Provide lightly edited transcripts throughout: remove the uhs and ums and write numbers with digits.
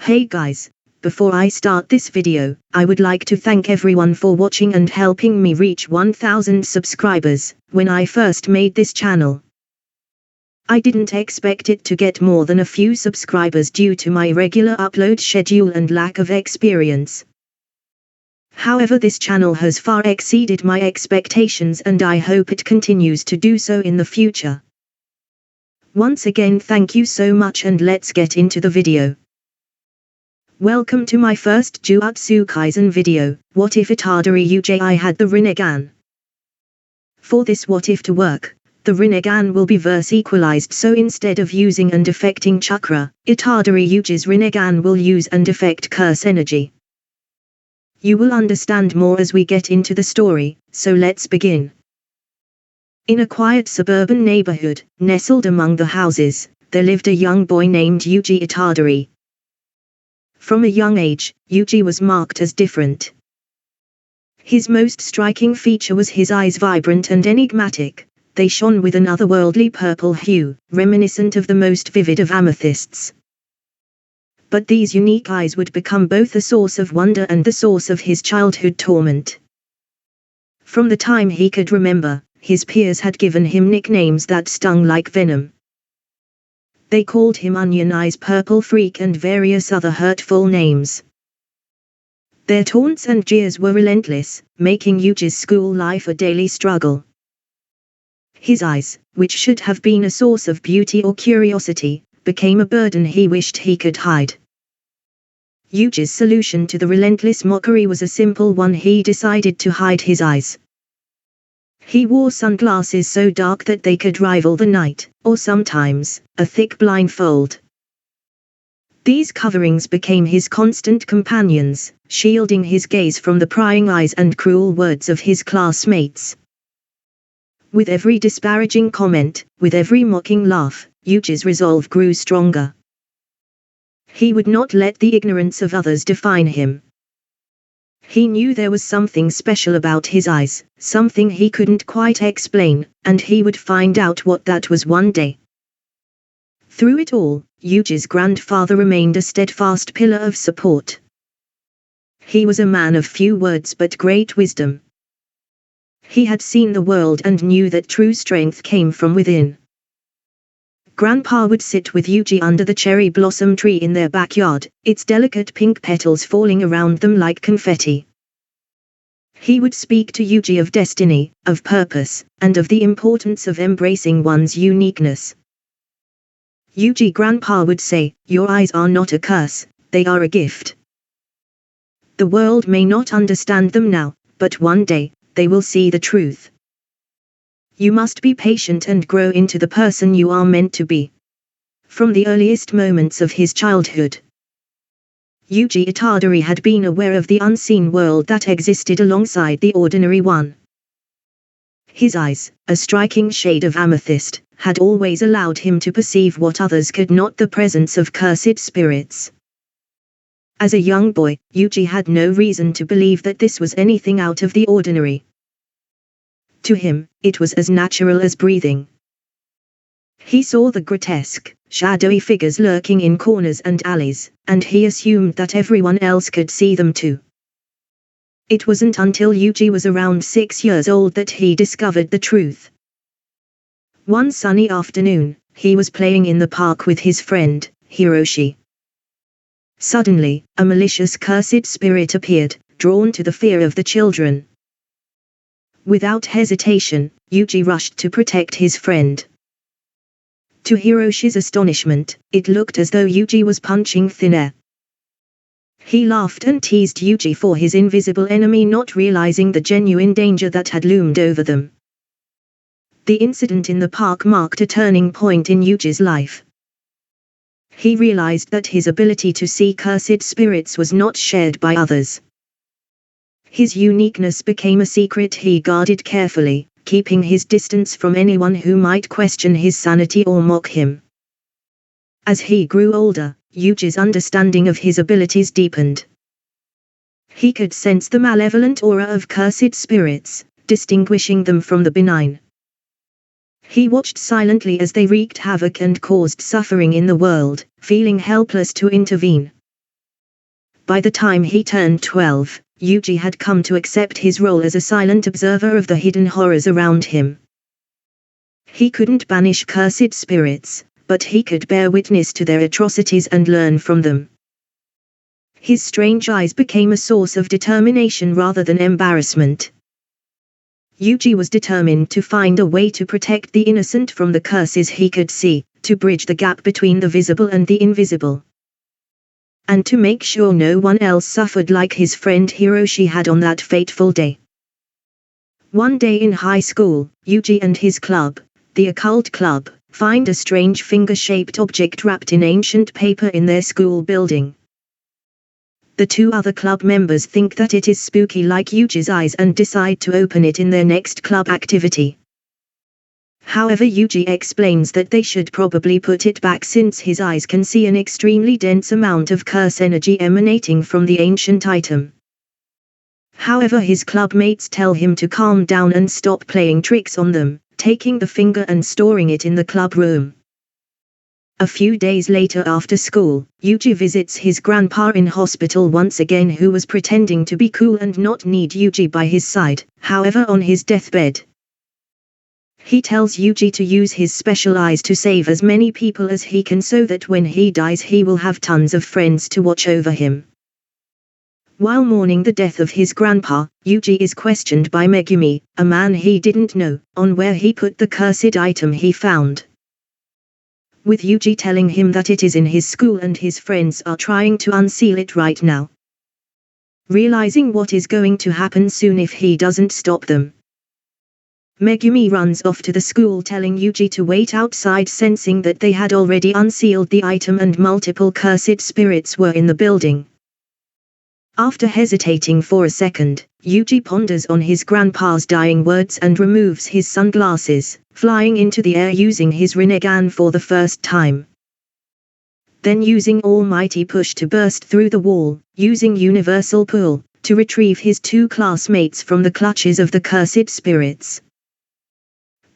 Hey guys, before I start this video, I would like to thank everyone for watching and helping me reach 1000 subscribers, when I first made this channel. I didn't expect it to get more than a few subscribers due to my irregular upload schedule and lack of experience. However, this channel has far exceeded my expectations and I hope it continues to do so in the future. Once again, thank you so much and let's get into the video. Welcome to my first Jujutsu Kaisen video. What if Itadori Yuji had the Rinnegan? For this what if to work, the Rinnegan will be verse equalized, so instead of using and affecting chakra, Itadori Yuji's Rinnegan will use and affect curse energy. You will understand more as we get into the story, so let's begin. In a quiet suburban neighborhood, nestled among the houses, there lived a young boy named Yuji Itadori. From a young age, Yuji was marked as different. His most striking feature was his eyes, vibrant and enigmatic. They shone with an otherworldly purple hue, reminiscent of the most vivid of amethysts. But these unique eyes would become both a source of wonder and the source of his childhood torment. From the time he could remember, his peers had given him nicknames that stung like venom. They called him Onion Eyes, Purple Freak and various other hurtful names. Their taunts and jeers were relentless, making Yuji's school life a daily struggle. His eyes, which should have been a source of beauty or curiosity, became a burden he wished he could hide. Yuji's solution to the relentless mockery was a simple one: he decided to hide his eyes. He wore sunglasses so dark that they could rival the night, or sometimes, a thick blindfold. These coverings became his constant companions, shielding his gaze from the prying eyes and cruel words of his classmates. With every disparaging comment, with every mocking laugh, Yuji's resolve grew stronger. He would not let the ignorance of others define him. He knew there was something special about his eyes, something he couldn't quite explain, and he would find out what that was one day. Through it all, Yuji's grandfather remained a steadfast pillar of support. He was a man of few words but great wisdom. He had seen the world and knew that true strength came from within. Grandpa would sit with Yuji under the cherry blossom tree in their backyard, its delicate pink petals falling around them like confetti. He would speak to Yuji of destiny, of purpose, and of the importance of embracing one's uniqueness. Yuji, Grandpa would say, "Your eyes are not a curse, they are a gift. The world may not understand them now, but one day, they will see the truth. You must be patient and grow into the person you are meant to be." From the earliest moments of his childhood, Yuji Itadori had been aware of the unseen world that existed alongside the ordinary one. His eyes, a striking shade of amethyst, had always allowed him to perceive what others could not: the presence of cursed spirits. As a young boy, Yuji had no reason to believe that this was anything out of the ordinary. To him, it was as natural as breathing. He saw the grotesque, shadowy figures lurking in corners and alleys, and he assumed that everyone else could see them too. It wasn't until Yuji was around 6 years old that he discovered the truth. One sunny afternoon, he was playing in the park with his friend, Hiroshi. Suddenly, a malicious cursed spirit appeared, drawn to the fear of the children. Without hesitation, Yuji rushed to protect his friend. To Hiroshi's astonishment, it looked as though Yuji was punching thin air. He laughed and teased Yuji for his invisible enemy not realizing the genuine danger that had loomed over them. The incident in the park marked a turning point in Yuji's life. He realized that his ability to see cursed spirits was not shared by others. His uniqueness became a secret he guarded carefully, keeping his distance from anyone who might question his sanity or mock him. As he grew older, Yuji's understanding of his abilities deepened. He could sense the malevolent aura of cursed spirits, distinguishing them from the benign. He watched silently as they wreaked havoc and caused suffering in the world, feeling helpless to intervene. By the time he turned 12, Yuji had come to accept his role as a silent observer of the hidden horrors around him. He couldn't banish cursed spirits, but he could bear witness to their atrocities and learn from them. His strange eyes became a source of determination rather than embarrassment. Yuji was determined to find a way to protect the innocent from the curses he could see, to bridge the gap between the visible and the invisible, and to make sure no one else suffered like his friend Hiroshi had on that fateful day. One day in high school, Yuji and his club, the occult club, find a strange finger-shaped object wrapped in ancient paper in their school building. The two other club members think that it is spooky like Yuji's eyes and decide to open it in their next club activity. However, Yuji explains that they should probably put it back since his eyes can see an extremely dense amount of curse energy emanating from the ancient item. However, his club mates tell him to calm down and stop playing tricks on them, taking the finger and storing it in the club room. A few days later after school, Yuji visits his grandpa in hospital once again, who was pretending to be cool and not need Yuji by his side, however on his deathbed. He tells Yuji to use his special eyes to save as many people as he can so that when he dies he will have tons of friends to watch over him. While mourning the death of his grandpa, Yuji is questioned by Megumi, a man he didn't know, on where he put the cursed item he found. With Yuji telling him that it is in his school and his friends are trying to unseal it right now, realizing what is going to happen soon if he doesn't stop them. Megumi runs off to the school telling Yuji to wait outside, sensing that they had already unsealed the item and multiple cursed spirits were in the building. After hesitating for a second, Yuji ponders on his grandpa's dying words and removes his sunglasses, flying into the air using his Rinnegan for the first time. Then using almighty push to burst through the wall, using universal pull, to retrieve his two classmates from the clutches of the cursed spirits,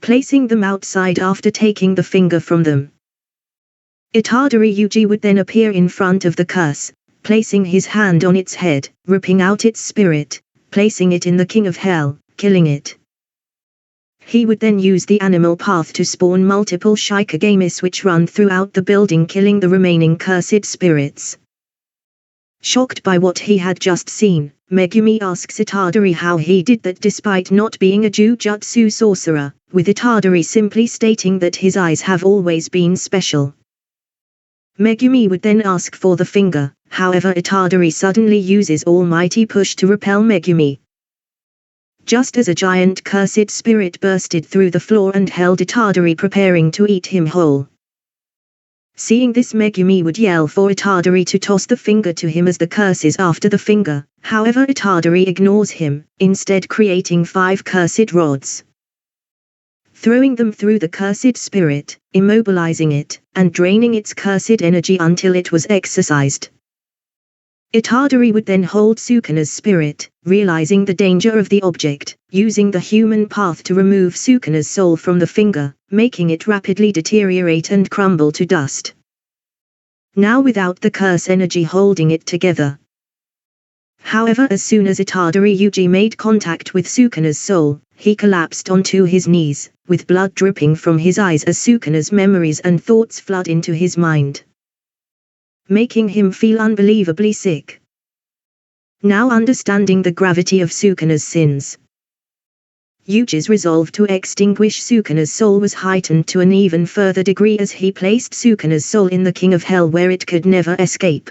placing them outside after taking the finger from them. Itadori Yuji would then appear in front of the curse, placing his hand on its head, ripping out its spirit, placing it in the King of Hell, killing it. He would then use the animal path to spawn multiple Shikagemis which run throughout the building, killing the remaining cursed spirits. Shocked by what he had just seen, Megumi asks Itadori how he did that despite not being a Jujutsu sorcerer, with Itadori simply stating that his eyes have always been special. Megumi would then ask for the finger, however Itadori suddenly uses almighty push to repel Megumi. Just as a giant cursed spirit bursted through the floor and held Itadori, preparing to eat him whole. Seeing this, Megumi would yell for Itadori to toss the finger to him as the curse is after the finger, however Itadori ignores him, instead creating 5 cursed rods, throwing them through the cursed spirit, immobilizing it, and draining its cursed energy until it was exorcised. Itadori would then hold Sukuna's spirit, realizing the danger of the object, using the human path to remove Sukuna's soul from the finger, making it rapidly deteriorate and crumble to dust. Now without the curse energy holding it together. However, as soon as Itadori Yuji made contact with Sukuna's soul, he collapsed onto his knees, with blood dripping from his eyes as Sukuna's memories and thoughts flood into his mind, making him feel unbelievably sick. Now understanding the gravity of Sukuna's sins, Yuji's resolve to extinguish Sukuna's soul was heightened to an even further degree as he placed Sukuna's soul in the King of Hell where it could never escape.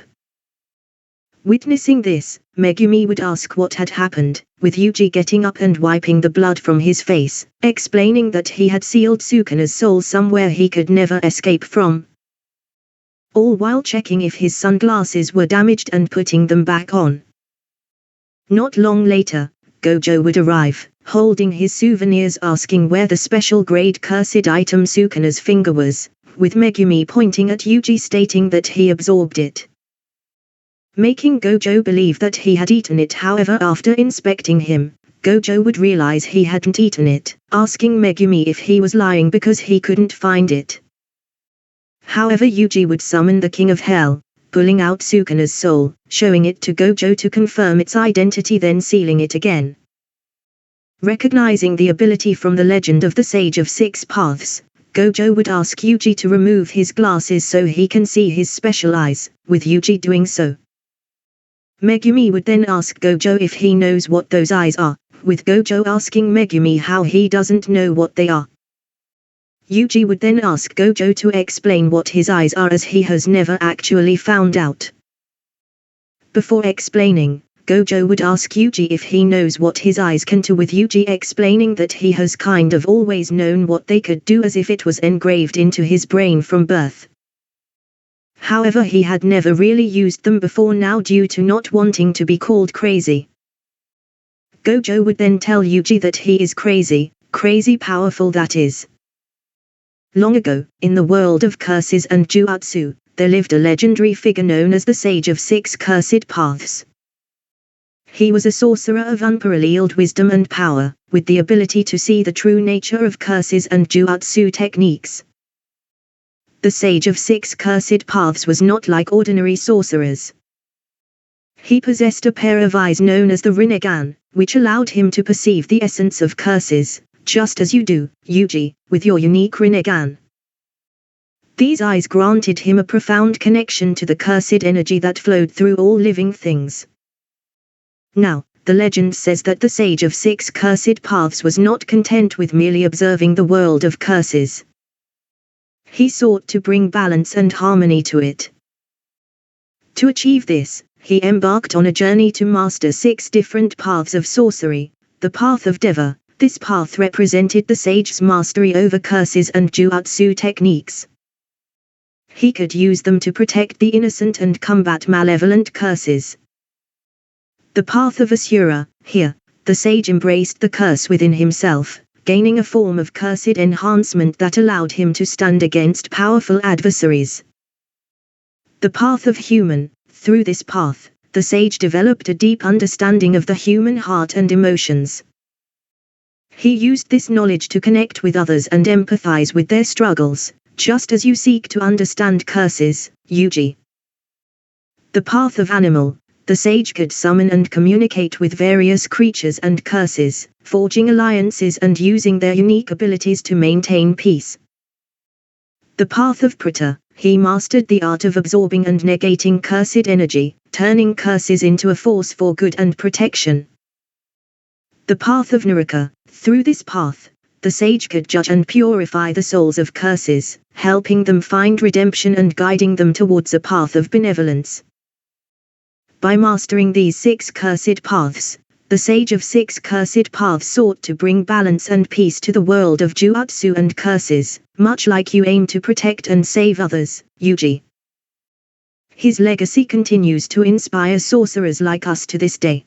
Witnessing this, Megumi would ask what had happened, with Yuji getting up and wiping the blood from his face, explaining that he had sealed Sukuna's soul somewhere he could never escape from, all while checking if his sunglasses were damaged and putting them back on. Not long later, Gojo would arrive, holding his souvenirs, asking where the special grade cursed item Sukuna's finger was, with Megumi pointing at Yuji stating that he absorbed it, making Gojo believe that he had eaten it. However, after inspecting him, Gojo would realize he hadn't eaten it, asking Megumi if he was lying because he couldn't find it. However, Yuji would summon the King of Hell, pulling out Sukuna's soul, showing it to Gojo to confirm its identity, then sealing it again. Recognizing the ability from the legend of the Sage of Six Paths, Gojo would ask Yuji to remove his glasses so he can see his special eyes, with Yuji doing so. Megumi would then ask Gojo if he knows what those eyes are, with Gojo asking Megumi how he doesn't know what they are. Yuji would then ask Gojo to explain what his eyes are, as he has never actually found out. Before explaining, Gojo would ask Yuji if he knows what his eyes can do, with Yuji explaining that he has kind of always known what they could do, as if it was engraved into his brain from birth. However, he had never really used them before now due to not wanting to be called crazy. Gojo would then tell Yuji that he is crazy powerful, that is. Long ago, in the world of curses and Jutsu, there lived a legendary figure known as the Sage of Six Cursed Paths. He was a sorcerer of unparalleled wisdom and power, with the ability to see the true nature of curses and Jutsu techniques. The Sage of Six Cursed Paths was not like ordinary sorcerers. He possessed a pair of eyes known as the Rinnegan, which allowed him to perceive the essence of curses, just as you do, Yuji, with your unique Rinnegan. These eyes granted him a profound connection to the cursed energy that flowed through all living things. Now, the legend says that the Sage of Six Cursed Paths was not content with merely observing the world of curses. He sought to bring balance and harmony to it. To achieve this, he embarked on a journey to master 6 different paths of sorcery. The path of Deva, this path represented the sage's mastery over curses and Jutsu techniques. He could use them to protect the innocent and combat malevolent curses. The path of Asura, here, the sage embraced the curse within himself, gaining a form of cursed enhancement that allowed him to stand against powerful adversaries. The path of human, through this path, the sage developed a deep understanding of the human heart and emotions. He used this knowledge to connect with others and empathize with their struggles, just as you seek to understand curses, Yuji. The path of animal, the sage could summon and communicate with various creatures and curses, forging alliances and using their unique abilities to maintain peace. The path of Prata, he mastered the art of absorbing and negating cursed energy, turning curses into a force for good and protection. The path of Naraka, through this path, the sage could judge and purify the souls of curses, helping them find redemption and guiding them towards a path of benevolence. By mastering these 6 cursed paths, the Sage of Six Cursed Paths sought to bring balance and peace to the world of Jutsu and curses, much like you aim to protect and save others, Yuji. His legacy continues to inspire sorcerers like us to this day.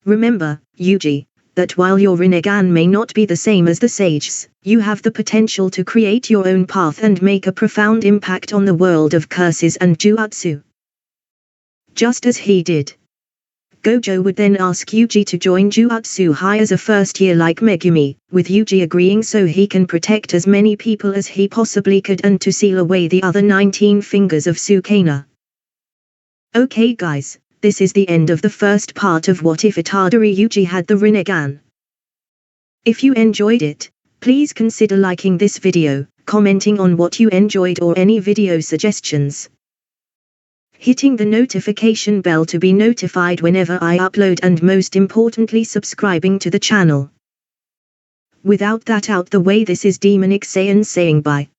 Remember, Yuji, that while your Rinnegan may not be the same as the sage's, you have the potential to create your own path and make a profound impact on the world of curses and Jutsu. Just as he did. Gojo would then ask Yuji to join Jutsu High as a first year like Megumi, with Yuji agreeing so he can protect as many people as he possibly could and to seal away the other 19 fingers of Sukuna. Okay guys, this is the end of the first part of What If Itadori Yuji Had the Rinnegan. If you enjoyed it, please consider liking this video, commenting on what you enjoyed or any video suggestions. Hitting the notification bell to be notified whenever I upload, and most importantly subscribing to the channel. Without that out the way, this is Demonic Saiyan saying bye.